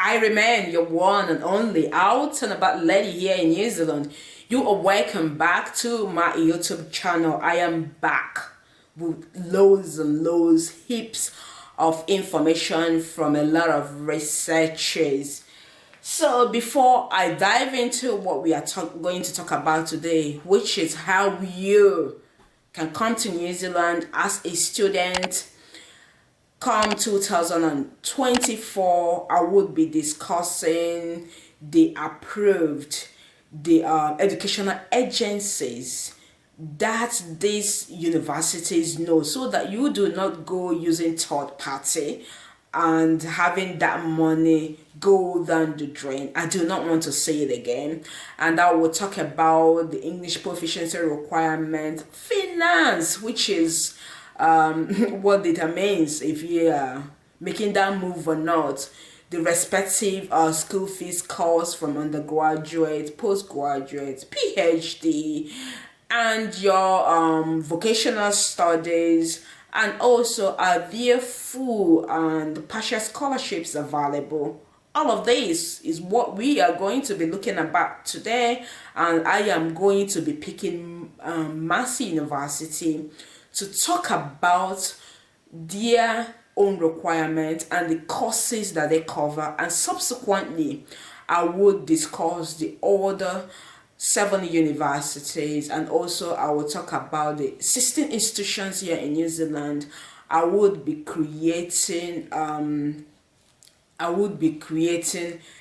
I remain your one and only out and about lady here in New Zealand. You are welcome back to my YouTube channel. I am back with loads and loads, heaps of information from a lot of researchers. So before I dive into what we are going to talk about today, which is how you can come to New Zealand as a student come 2024, I would be discussing the approved the educational agencies that these universities know, so that you do not go using third party and having that money go down the drain. I do not want to say it again. And I will talk about the English proficiency requirement, finance, which is what determines if you are making that move or not, the respective school fees costs from undergraduate, postgraduate, PhD, and your vocational studies, and also are there full and partial scholarships available. All of this is what we are going to be looking about today, and I am going to be picking Massey University to talk about their own requirements and the courses that they cover, and subsequently I would discuss the other 7 universities, and also I will talk about the 16 institutions here in New Zealand. I would be creating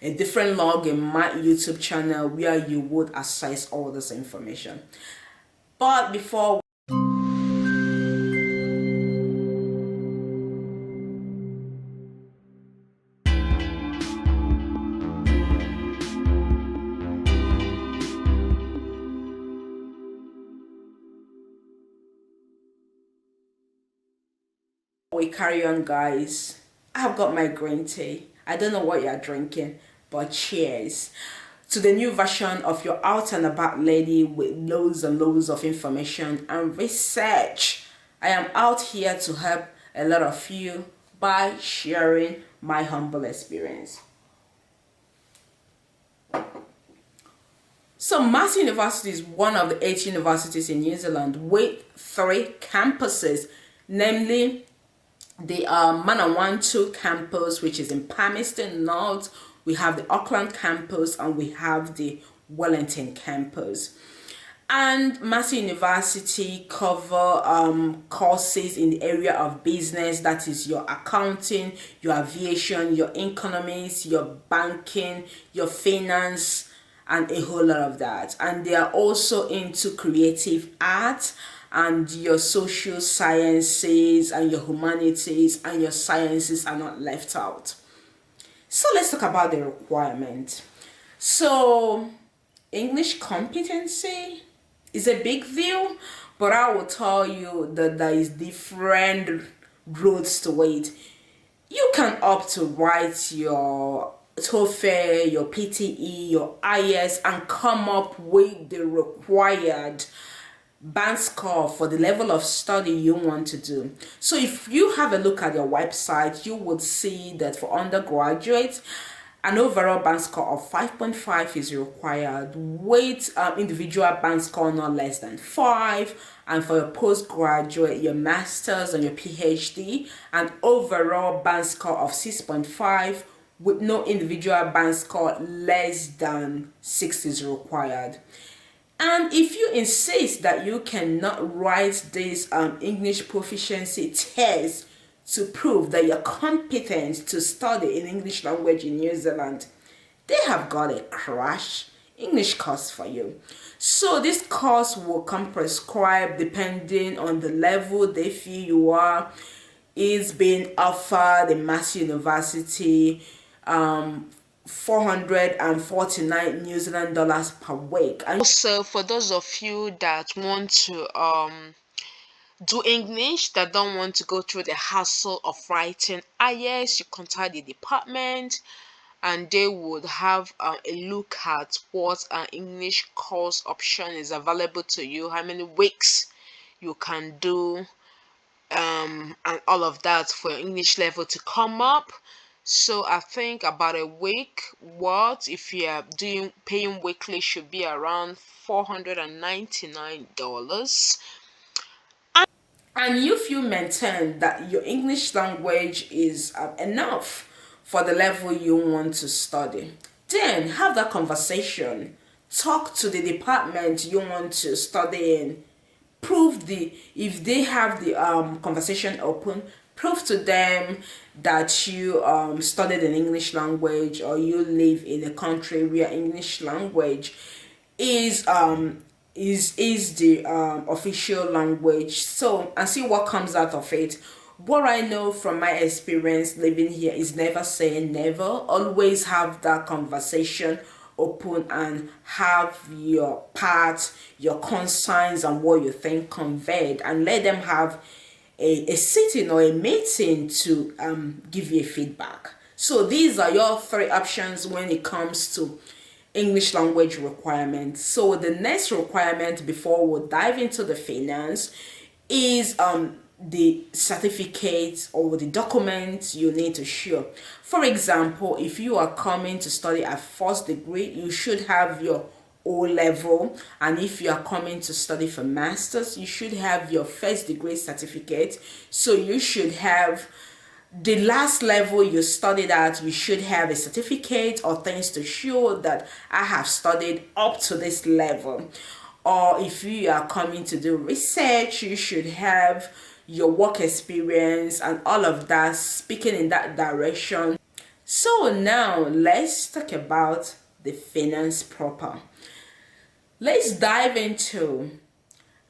a different log in my YouTube channel where you would access all this information. But before we carry on, guys, I've got my green tea. I don't know what you're drinking, but cheers to the new version of your out and about lady with loads and loads of information and research. I am out here to help a lot of you by sharing my humble experience. So Massey University is one of the 8 universities in New Zealand with 3 campuses, namely the Manawatu campus, which is in Palmerston North. We have the Auckland campus, and we have the Wellington campus. And Massey University cover courses in the area of business, that is your accounting, your aviation, your economics, your banking, your finance, and a whole lot of that. And they are also into creative art, and your social sciences and your humanities and your sciences are not left out. So let's talk about the requirement. So English competency is a big deal, but I will tell you that there is different roads to it. You can opt to write your TOEFL, your PTE, your IELTS, and come up with the required band score for the level of study you want to do. So if you have a look at your website, you would see that for undergraduate, an overall band score of 5.5 is required, with individual band score not less than 5, and for your postgraduate, your master's and your PhD, an overall band score of 6.5 with no individual band score less than 6 is required. And if you insist that you cannot write this English proficiency test to prove that you're competent to study in English language in New Zealand, they have got a crash English course for you. So this course will come prescribed depending on the level they feel you are. Is being offered in Massey University 449 New Zealand dollars per week. And also, for those of you that want to do English, that don't want to go through the hassle of writing IELTS, you contact the department and they would have a look at what an English course option is available to you, how many weeks you can do, and all of that for your English level to come up. So I think about a week, what if you are doing paying weekly should be around $499. And if you maintain that your English language is enough for the level you want to study, then have that conversation. Talk to the department you want to study in. Prove the if they have the conversation open, prove to them that you studied an English language, or you live in a country where English language is the official language. So, and see what comes out of it. What I know from my experience living here is never say never. Always have that conversation open and have your part, your concerns, and what you think conveyed, and let them have a sitting or a meeting to give you a feedback. So these are your three options when it comes to English language requirements. So the next requirement before we dive into the finance is the certificates or the documents you need to show. For example, if you are coming to study at first degree, you should have your O level, and if you are coming to study for masters, you should have your first degree certificate. So you should have the last level you studied at. You should have a certificate or things to show that I have studied up to this level. Or if you are coming to do research, you should have your work experience and all of that speaking in that direction. So now let's talk about the finance proper. Let's dive into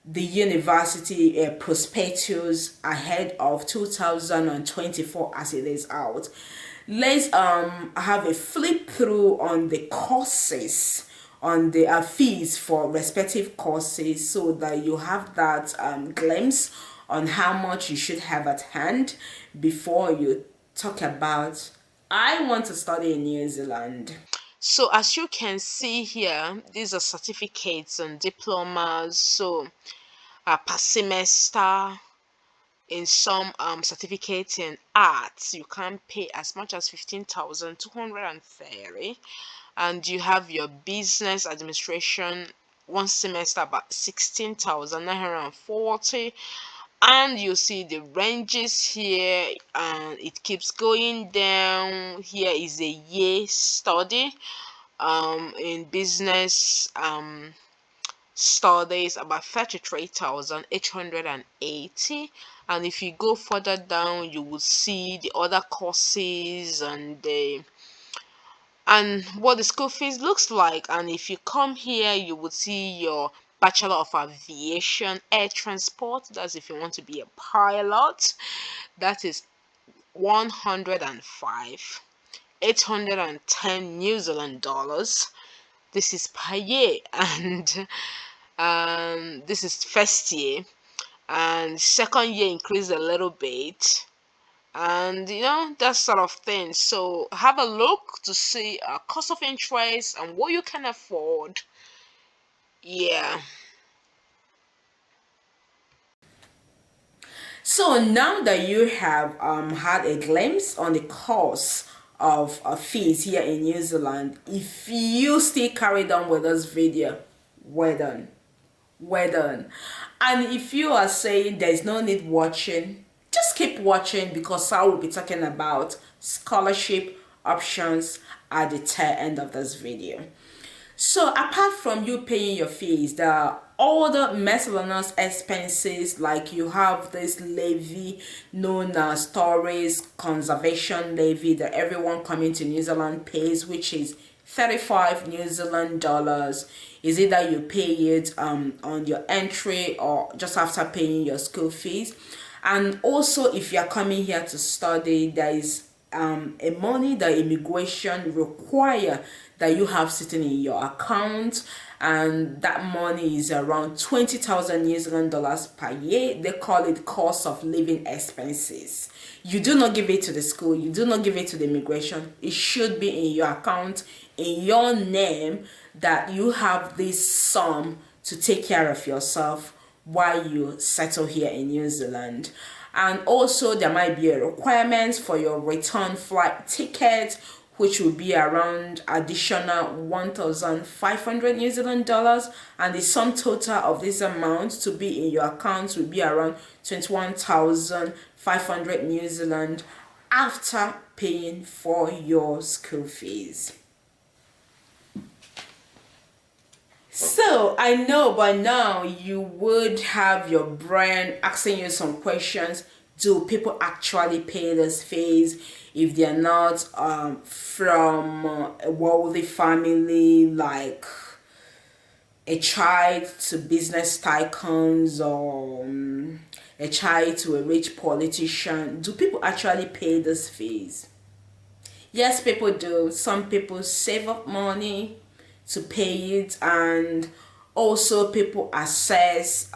the university prospectus ahead of 2024 as it is out. Let's have a flip through on the courses, on the fees for respective courses, so that you have that glimpse on how much you should have at hand before you talk about I want to study in New Zealand. So as you can see here, these are certificates and diplomas. So per semester, in some certificates in arts, you can pay as much as 15,230, and you have your business administration one semester about 16,940. And you see the ranges here, and it keeps going down. Here is a year study in business studies about 33,880. And if you go further down, you will see the other courses and what the school fees looks like. And if you come here, you would see your Bachelor of Aviation Air Transport. That's if you want to be a pilot. That is 105 810 New Zealand dollars. This is per year. And this is first year, and second year increased a little bit, and that sort of thing. So have a look to see cost of interest and what you can afford. Yeah. So now that you have had a glimpse on the cost of fees here in New Zealand, if you still carry on with this video, well done, well done. And if you are saying there's no need watching, just keep watching, because I will be talking about scholarship options at the tail end of this video. So apart from you paying your fees, there are other miscellaneous expenses, like you have this levy known as Tourist Conservation Levy that everyone coming to New Zealand pays, which is 35 New Zealand dollars. Is it that you pay it on your entry or just after paying your school fees? And also, if you're coming here to study, there is a money that immigration require that you have sitting in your account, and that money is around 20,000 New Zealand dollars per year. They call it cost of living expenses. You do not give it to the school, you do not give it to the immigration. It should be in your account, in your name, that you have this sum to take care of yourself while you settle here in New Zealand. And also there might be a requirement for your return flight ticket, which will be around additional 1,500 New Zealand dollars, and the sum total of this amount to be in your account will be around 21,500 New Zealand after paying for your school fees. So I know by now you would have your brain asking you some questions. Do people actually pay this fees if they're not from a wealthy family, like a child to business tycoons, or a child to a rich politician? Do people actually pay this fees? Yes, people do. Some people save up money to pay it, and also people assess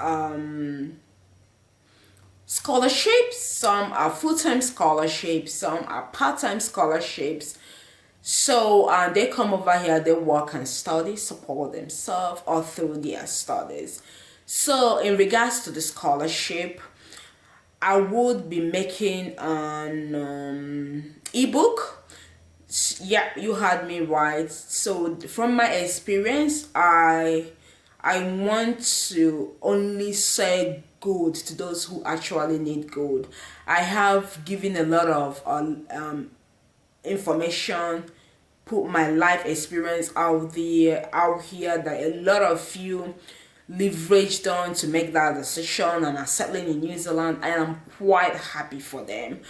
scholarships. Some are full-time scholarships, some are part-time scholarships. So they come over here, they work and study, support themselves or through their studies. So in regards to the scholarship, I would be making an ebook. Yeah, you had me right. So from my experience, I want to only say good to those who actually need good. I have given a lot of information, put my life experience out there, out here, that a lot of you leveraged on to make that decision and are settling in New Zealand, and I'm quite happy for them.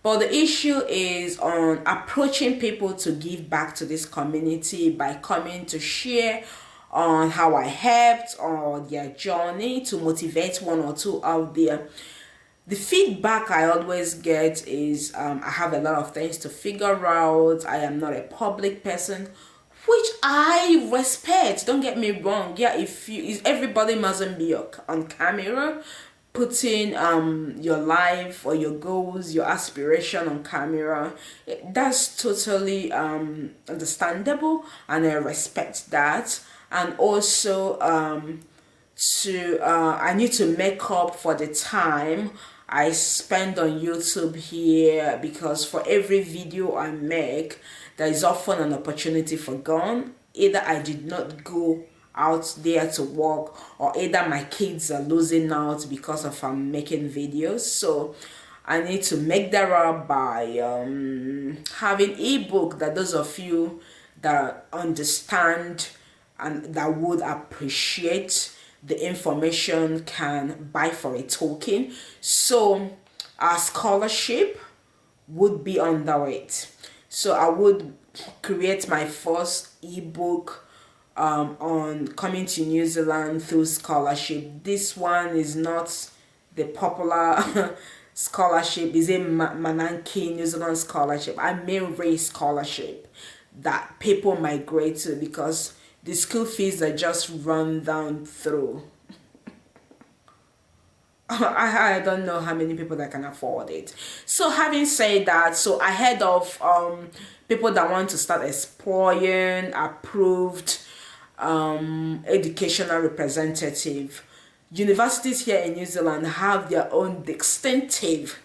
But the issue is on approaching people to give back to this community by coming to share on how I helped or their journey, to motivate one or two out there. The feedback I always get is I have a lot of things to figure out. I am not a public person, which I respect. Don't get me wrong. Yeah, if everybody mustn't be on camera putting your life or your goals, your aspiration on camera. That's totally understandable, and I respect that. And also to I need to make up for the time I spend on YouTube here, because for every video I make, there is often an opportunity for gone. Either I did not go out there to work, or either my kids are losing out because of I'm making videos. So I need to make that up by having ebook that those of you that understand and that would appreciate the information can buy for a token. So our scholarship would be under it. So I would create my first ebook on coming to New Zealand through scholarship. This one is not the popular scholarship, is a Mananki New Zealand scholarship. I mean race scholarship that people migrate to, because the school fees are just run down through. I don't know how many people that can afford it. So having said that, so ahead of people that want to start exploring approved educational representative, universities here in New Zealand have their own distinctive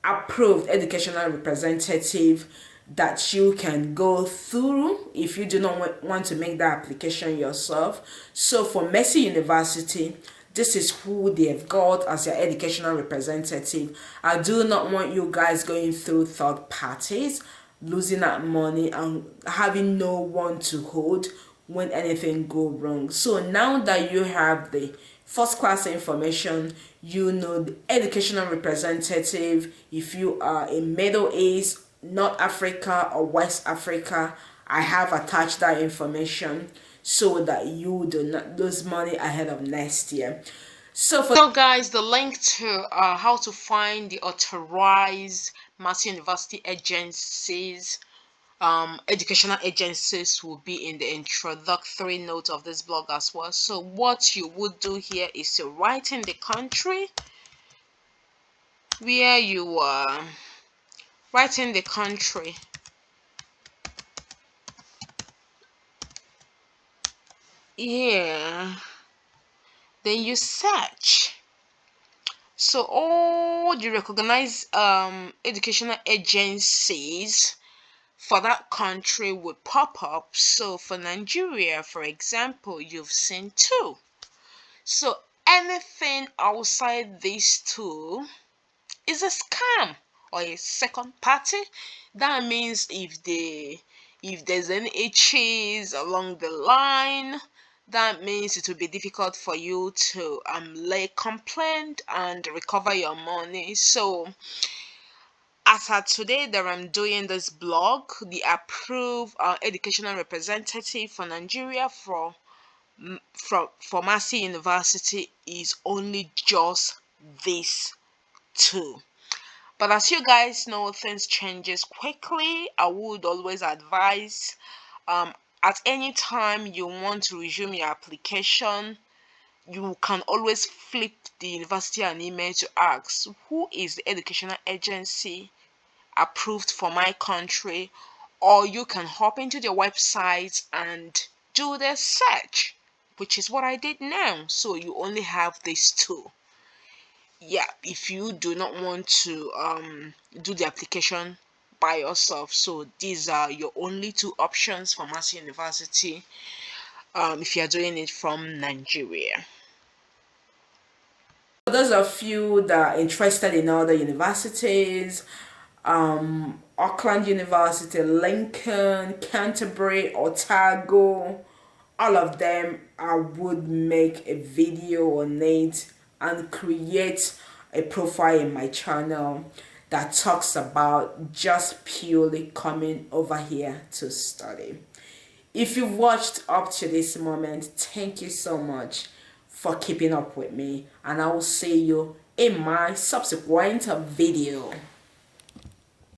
approved educational representative that you can go through if you do not want to make that application yourself. So for Mercy University, this is who they've got as your educational representative. I do not want you guys going through third parties, losing that money and having no one to hold when anything go wrong. So now that you have the first class information, you know the educational representative, if you are in Middle East, North Africa or West Africa, I have attached that information so that you do not lose money ahead of next year. So guys, the link to how to find the authorized Mercy University agencies, educational agencies, will be in the introductory note of this blog as well. So what you would do here is to write in the country where you are, write in the country, yeah, then you search. So all the recognized educational agencies for that country would pop up. So for Nigeria, for example, you've seen two. So anything outside these two is a scam or a second party. That means if there's any issues along the line, that means it will be difficult for you to lay complaint and recover your money. So as at today that I'm doing this blog, the approved educational representative for Nigeria for Massey University is only just this two. But as you guys know, things changes quickly. I would always advise um, at any time you want to resume your application, you can always flip the university an email to ask who is the educational agency approved for my country, or you can hop into their website and do the search, which is what I did now. So you only have these two. Yeah, if you do not want to do the application by yourself, so these are your only two options for Massey University if you are doing it from Nigeria. For those of you that are interested in other universities, Auckland University, Lincoln, Canterbury, Otago, all of them, I would make a video on it and create a profile in my channel that talks about just purely coming over here to study. If you've watched up to this moment, thank you so much for keeping up with me, and I will see you in my subsequent video.